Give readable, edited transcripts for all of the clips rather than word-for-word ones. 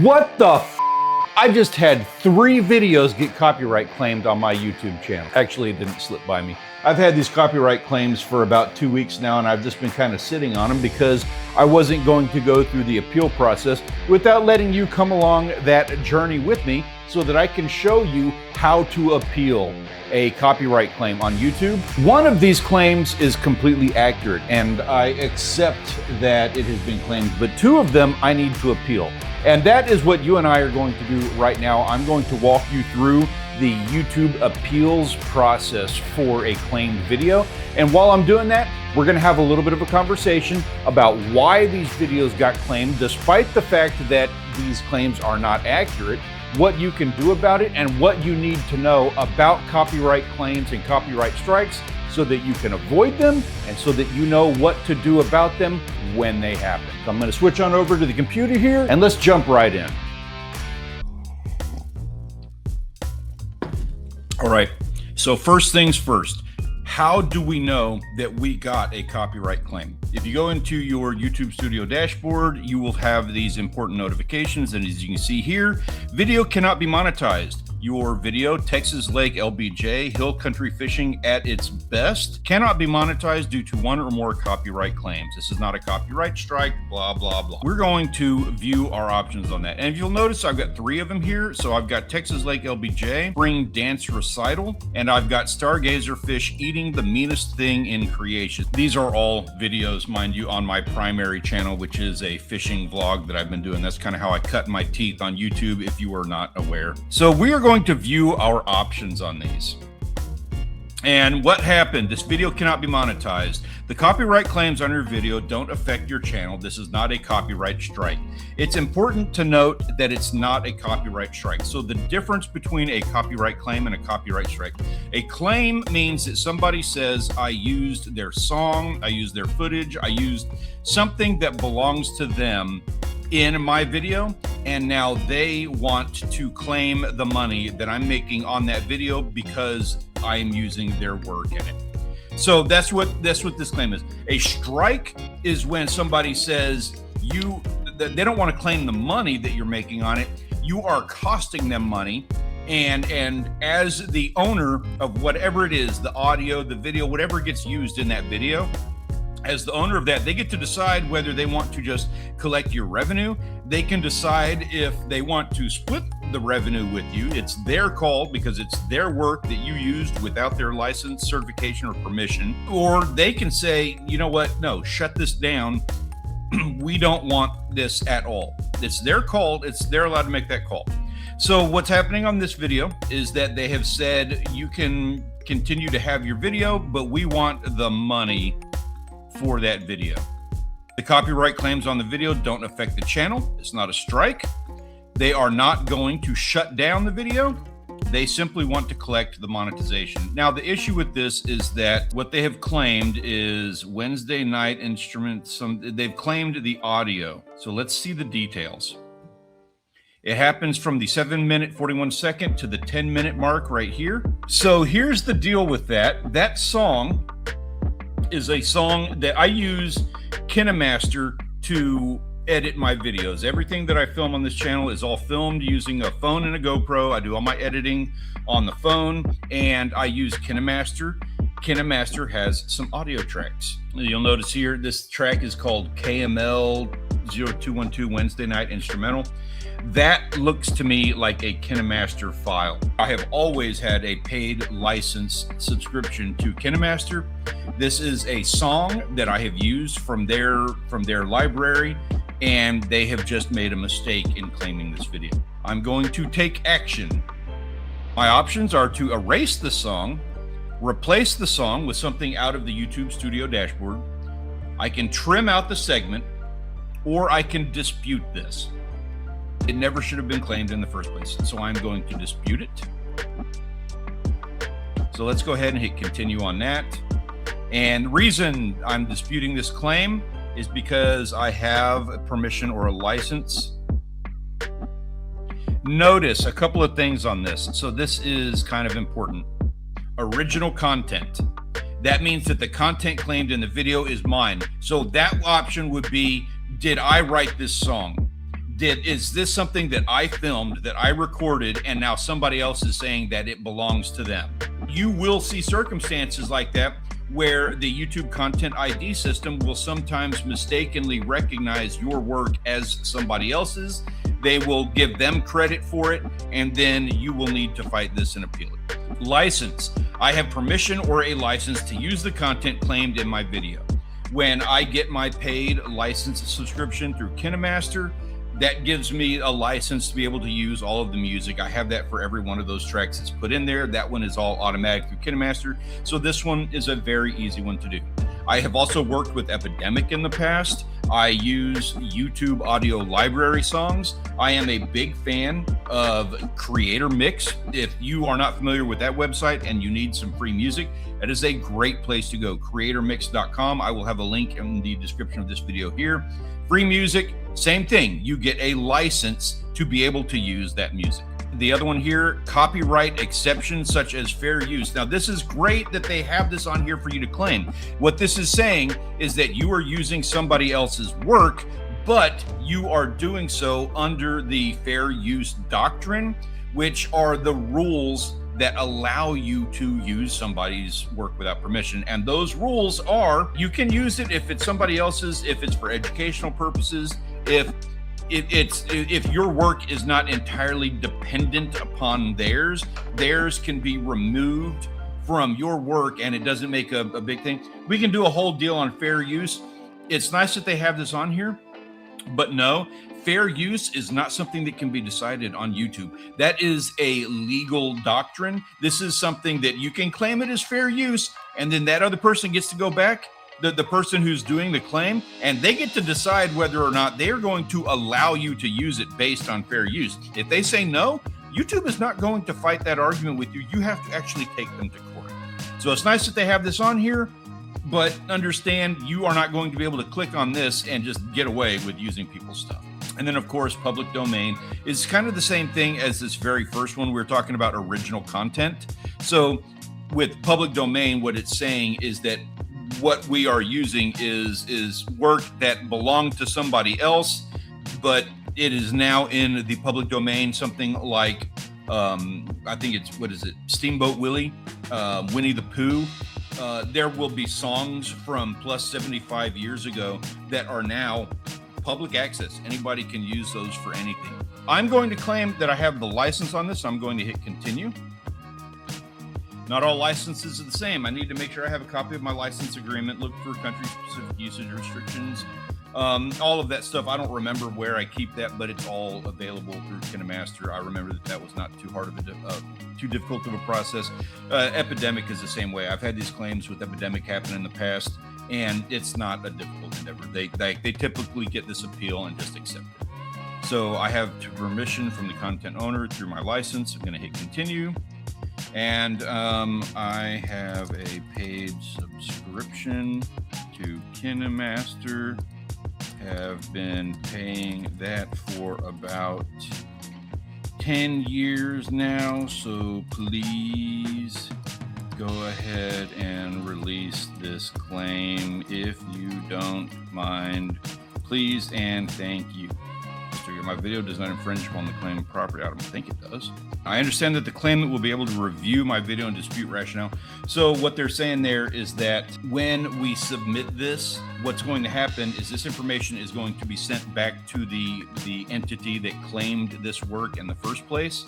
What the f? I just had 3 videos get copyright claimed on my YouTube channel. Actually, it didn't slip by me. I've had these copyright claims for about 2 weeks now, and I've just been kind of sitting on them because I wasn't going to go through the appeal process without letting you come along that journey with me so that I can show you how to appeal a copyright claim on YouTube. One of these claims is completely accurate, and I accept that it has been claimed, but 2 of them I need to appeal. And that is what you and I are going to do right now. I'm going to walk you through the YouTube appeals process for a claimed video. And while I'm doing that, we're gonna have a little bit of a conversation about why these videos got claimed, despite the fact that these claims are not accurate, what you can do about it, and what you need to know about copyright claims and copyright strikes so that you can avoid them and so that you know what to do about them when they happen. So I'm gonna switch on over to the computer here and let's jump right in. All right, so first things first, how do we know that we got a copyright claim? If you go into your YouTube Studio dashboard, you will have these important notifications. And as you can see here, video cannot be monetized. Your video, Texas Lake LBJ, Hill Country Fishing at its best, cannot be monetized due to 1 or more copyright claims. This is not a copyright strike, blah, blah, blah. We're going to view our options on that. And if you'll notice, I've got 3 of them here. So I've got Texas Lake LBJ, Spring Dance Recital, and I've got Stargazer Fish Eating the Meanest Thing in Creation. These are all videos, mind you, on my primary channel, which is a fishing vlog that I've been doing. That's kind of how I cut my teeth on YouTube, if you were not aware. So we are going to view our options on these. And what happened? This video cannot be monetized. The copyright claims on your video don't affect your channel. This is not a copyright strike. It's important to note that it's not a copyright strike. So the difference between a copyright claim and a copyright strike. A claim means that somebody says, I used their song, I used their footage, I used something that belongs to them in my video, and now they want to claim the money that I'm making on that video because I am using their work in it. So that's what this claim is. A strike is when somebody says they don't want to claim the money that you're making on it. You are costing them money, and as the owner of whatever it is, the audio, the video, whatever gets used in that video, as the owner of that, they get to decide whether they want to just collect your revenue. They can decide if they want to split the revenue with you. It's their call because it's their work that you used without their license, certification, or permission. Or they can say, you know what, no, shut this down. We don't want this at all. It's their call. They're allowed to make that call. So what's happening on this video is that they have said you can continue to have your video, but we want the money for that video. The copyright claims on the video don't affect the channel. It's not a strike. They are not going to shut down the video. They simply want to collect the monetization. Now, the issue with this is that what they have claimed is Wednesday night instruments. They've claimed the audio. So let's see the details. It happens from the 7-minute 41-second to the 10-minute mark right here. So here's the deal with that. That song is a song that I use KineMaster to edit my videos. Everything that I film on this channel is all filmed using a phone and a GoPro. I do all my editing on the phone, and I use KineMaster. KineMaster has some audio tracks. You'll notice here, this track is called KML 0212 Wednesday Night Instrumental. That looks to me like a KineMaster file. I have always had a paid license subscription to KineMaster. This is a song that I have used from their library, and they have just made a mistake in claiming this video. I'm going to take action. My options are to erase the song, replace the song with something out of the YouTube Studio dashboard. I can trim out the segment, or I can dispute this. It never should have been claimed in the first place, so I'm going to dispute it. So let's go ahead and hit continue on that. And the reason I'm disputing this claim is because I have a permission or a license. Notice a couple of things on this. So this is kind of important. Original content. That means that the content claimed in the video is mine. So that option would be, did I write this song? Is this something that I filmed, that I recorded, and now somebody else is saying that it belongs to them? You will see circumstances like that where the YouTube content ID system will sometimes mistakenly recognize your work as somebody else's. They will give them credit for it, and then you will need to fight this and appeal it. License. I have permission or a license to use the content claimed in my video. When I get my paid license subscription through KineMaster, that gives me a license to be able to use all of the music. I have that for every one of those tracks that's put in there. That one is all automatic through KineMaster. So this one is a very easy one to do. I have also worked with Epidemic in the past. I use YouTube audio library songs. I am a big fan of Creator Mix. If you are not familiar with that website and you need some free music, that is a great place to go. creatormix.com. I will have a link in the description of this video here. Free music, same thing. You get a license to be able to use that music. The other one here, copyright exceptions such as fair use. Now, this is great that they have this on here for you to claim. What this is saying is that you are using somebody else's work, but you are doing so under the fair use doctrine, which are the rules that allow you to use somebody's work without permission. And those rules are, you can use it if it's somebody else's, if it's for educational purposes, if your work is not entirely dependent upon theirs can be removed from your work and it doesn't make a big thing. We can do a whole deal on fair use. It's nice that they have this on here, but no, fair use is not something that can be decided on YouTube. That is a legal doctrine. This is something that you can claim it as fair use, and then that other person gets to go back, the person who's doing the claim, and they get to decide whether or not they're going to allow you to use it based on fair use. If they say no, YouTube is not going to fight that argument with you. You have to actually take them to court. So it's nice that they have this on here, but understand you are not going to be able to click on this and just get away with using people's stuff. And then, of course, public domain is kind of the same thing as this very first one. We were talking about original content. So with public domain, what it's saying is that what we are using is work that belonged to somebody else, but it is now in the public domain. Something like, I think it's, Steamboat Willie, Winnie the Pooh. There will be songs from plus 75 years ago that are now public access. Anybody can use those for anything. I'm going to claim that I have the license on this. I'm going to hit continue. Not all licenses are the same. I need to make sure I have a copy of my license agreement, look for country-specific usage restrictions, all of that stuff. I don't remember where I keep that, but it's all available through KineMaster. I remember that was not too hard of too difficult of a process. Epidemic is the same way. I've had these claims with Epidemic happen in the past, and it's not a difficult endeavor. They typically get this appeal and just accept it. So I have permission from the content owner through my license. I'm going to hit continue. And I have a paid subscription to KineMaster. Have been paying that for about 10 years now. So please go ahead and release this claim if you don't mind. Please and thank you. My video does not infringe upon the claim of property. I don't think it does. I understand that the claimant will be able to review my video and dispute rationale. So what they're saying there is that when we submit this, what's going to happen is this information is going to be sent back to the entity that claimed this work in the first place,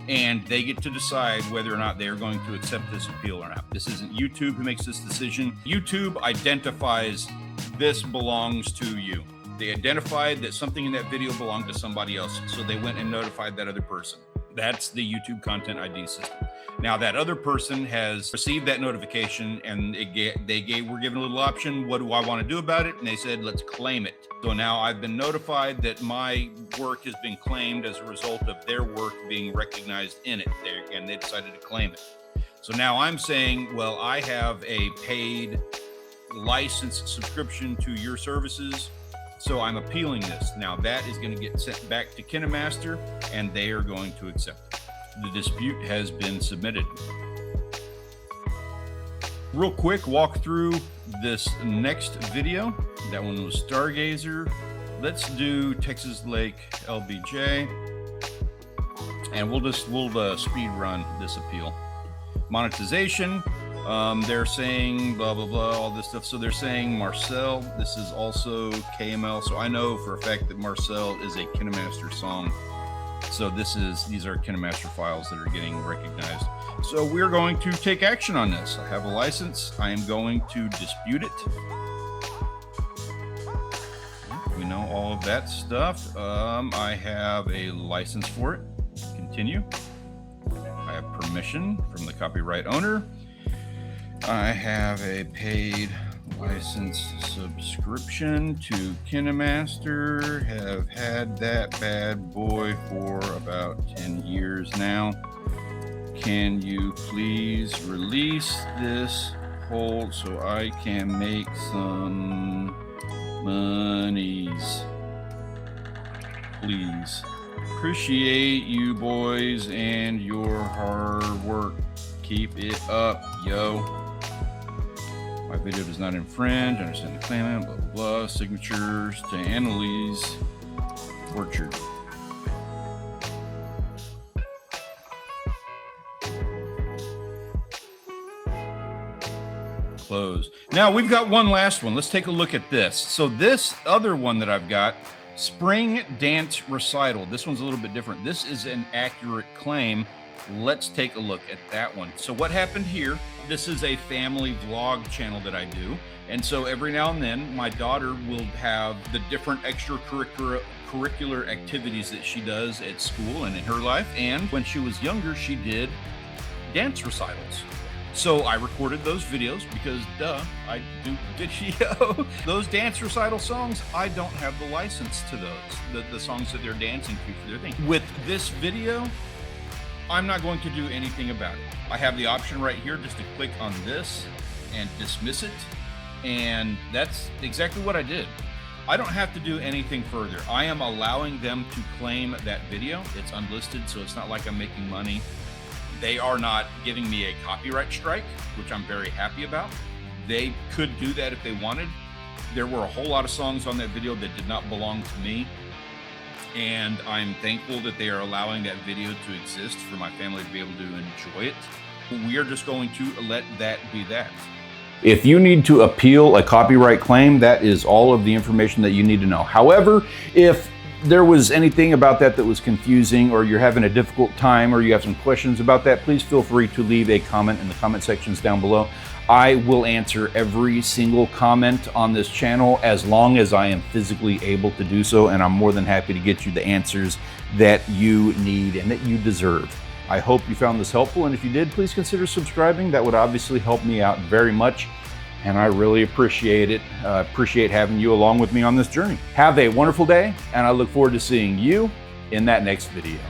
and they get to decide whether or not they're going to accept this appeal or not. This isn't YouTube who makes this decision. YouTube identifies this belongs to you. They identified that something in that video belonged to somebody else, so they went and notified that other person. That's the YouTube content ID system. Now that other person has received that notification, and were given a little option. What do I want to do about it? And they said, let's claim it. So now I've been notified that my work has been claimed as a result of their work being recognized in it, and they decided to claim it. So now I'm saying, well, I have a paid license subscription to your services, so I'm appealing this. Now that is going to get sent back to KineMaster, and they are going to accept it. The dispute has been submitted. Real quick walk through this next video. That one was Stargazer. let's do Texas Lake LBJ, and we'll speed run this appeal. Monetization, they're saying blah blah blah, all this stuff. So they're saying Marcel. This is also KML. So I know for a fact that Marcel is a KineMaster song. So these are KineMaster files that are getting recognized. So we're going to take action on this. I have a license. I am going to dispute it. We know all of that stuff. I have a license for it. Continue. I have permission from the copyright owner. I have a paid license subscription to KineMaster. Have had that bad boy for about 10 years now. Can you please release this hold so I can make some monies? Please. Appreciate you boys and your hard work. Keep it up, yo. My video does not infringe. Understand the claimant, blah, blah, blah. Signatures to Annalise Orchard. Close. Now we've got one last one. Let's take a look at this. So this other one that I've got, Spring Dance Recital. This one's a little bit different. This is an accurate claim. Let's take a look at that one. So what happened here, this is a family vlog channel that I do. And so every now and then my daughter will have the different extracurricular activities that she does at school and in her life. And when she was younger, she did dance recitals. So I recorded those videos because I do video. Those dance recital songs, I don't have the license to those, the songs that they're dancing to for their thing. With this video, I'm not going to do anything about it. I have the option right here just to click on this and dismiss it. And that's exactly what I did. I don't have to do anything further. I am allowing them to claim that video. It's unlisted, so it's not like I'm making money. They are not giving me a copyright strike, which I'm very happy about. They could do that if they wanted. There were a whole lot of songs on that video that did not belong to me. And I'm thankful that they are allowing that video to exist for my family to be able to enjoy it. We are just going to let that be that. If you need to appeal a copyright claim, that is all of the information that you need to know. However, if there was anything about that was confusing, or you're having a difficult time, or you have some questions about that, please feel free to leave a comment in the comment sections down below. I will answer every single comment on this channel as long as I am physically able to do so, and I'm more than happy to get you the answers that you need and that you deserve. I hope you found this helpful, and if you did, please consider subscribing. That would obviously help me out very much, and I really appreciate it. Appreciate having you along with me on this journey. Have a wonderful day, and I look forward to seeing you in that next video.